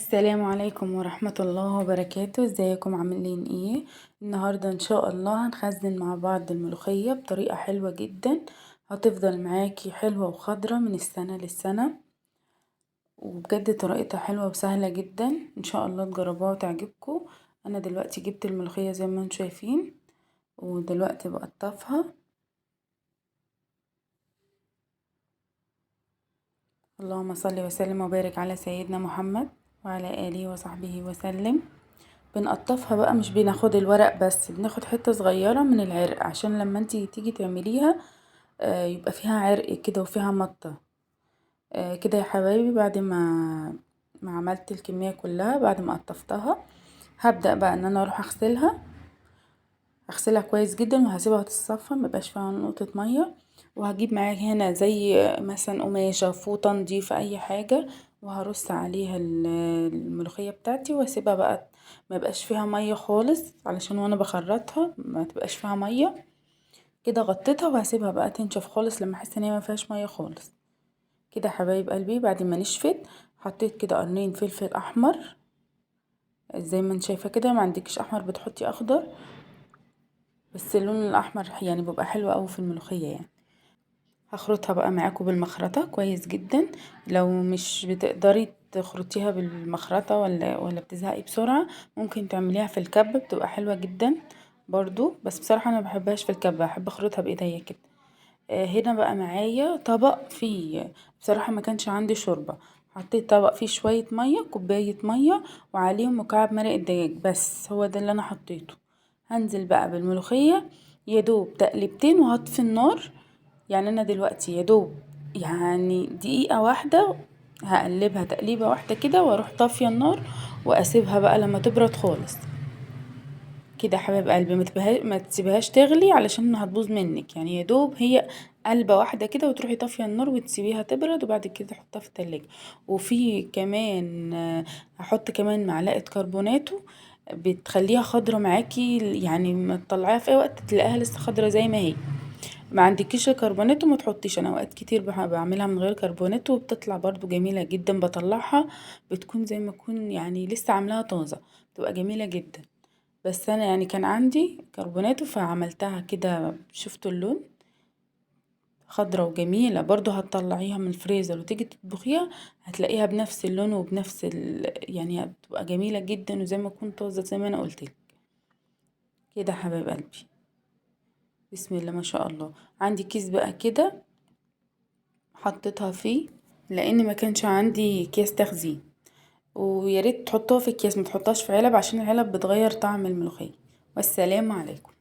السلام عليكم ورحمة الله وبركاته. ازيكم عاملين ايه؟ النهاردة ان شاء الله هنخزن مع بعض الملوخية بطريقة حلوة جدا، هتفضل معاكي حلوة وخضرة من السنة للسنة، وبجد طريقتها حلوة وسهلة جدا. ان شاء الله تجربوها وتعجبكم. انا دلوقتي جبت الملوخية زي ما انتم شايفين، ودلوقتي بقطفها. اللهم صل وسلم وبارك على سيدنا محمد وعلى آله وصحبه وسلم. بنقطفها بقى، مش بناخد الورق بس، بناخد حتة صغيرة من العرق عشان لما انتي تيجي تعمليها يبقى فيها عرق كده وفيها مطة. كده يا حبايبي، بعد ما عملت الكمية كلها، بعد ما قطفتها هبدأ بقى ان انا اروح اغسلها كويس جدا، وهسيبها تتصفى مبقاش فيها نقطة مية. وهجيب معايا هنا زي مثلا قماشة، فوطة نضيفة، اي حاجة، وهرص عليها الملوخية بتاعتي، واسيبها بقى ما يبقاش فيها مية خالص، علشان وانا بخرطها ما تبقاش فيها مية. كده غطيتها وهسيبها بقى تنشف خالص لما احس ان هي ما فيهاش مية خالص. كده حبايب قلبي، بعد ما نشفت حطيت كده قرنين فلفل احمر زي ما انت شايفه كده. ما عندكش احمر بتحطي اخضر، بس اللون الاحمر يعني بيبقى حلو قوي في الملوخيه يعني. هخرطها بقى معاكم بالمخرطه كويس جدا. لو مش بتقدري تخرطيها بالمخرطه ولا بتزهقي بسرعه، ممكن تعمليها في الكبه، بتبقى حلوه جدا برضو. بس بصراحه انا بحبهاش في الكبه، بحب اخرطها بايديا كده. هنا بقى معايا طبق فيه، بصراحه ما كانش عندي شوربه، حطيت طبق فيه شويه ميه، كوبايه ميه، وعليهم مكعب مرق الدجاج، بس هو ده اللي انا حطيته. هنزل بقى بالملوخيه، يا دوب تقلبتين وهطفي النار. يعني انا دلوقتي يا دوب يعني دقيقه واحده هقلبها تقليبه واحده كده، واروح طافيه النار واسيبها بقى لما تبرد خالص. كده يا حبايب قلبي، ما تسيبهاش تغلي علشان هتبوظ منك. يعني يا دوب هي قلبة واحدة كده، وتروحي طافية النار وتسيبيها تبرد، وبعد كده تحطها في التلاجة. وفي كمان هحط كمان معلقة كربوناتو، بتخليها خضرة معاكي، يعني ما تطلعيها في اي وقت تلاقيها لسه خضرة زي ما هي. ما عندكيش الكربوناتو ما تحطيش. انا اوقات كتير بعملها من غير كربوناتو وبتطلع برضو جميلة جدا. بطلعها بتكون زي ما تكون يعني لسه عاملاها طازة، بتبقى جميلة جدا. بس انا يعني كان عندي كربوناتو فعملتها كده، شفتوا اللون خضرة وجميلة برضو. هتطلعيها من الفريزر وتيجي تطبخيها هتلاقيها بنفس اللون وبنفس يعني بتبقى جميلة جدا، وزي ما تكون طازة زي ما انا قلتلك كده. حبايب قلبي، بسم الله ما شاء الله. عندي كيس بقى كده حطيتها فيه، لان ما كانش عندي اكياس تخزين. ويا ريت تحطوها في اكياس، ما تحطهاش في علب، عشان العلب بتغير طعم الملوخية. والسلام عليكم.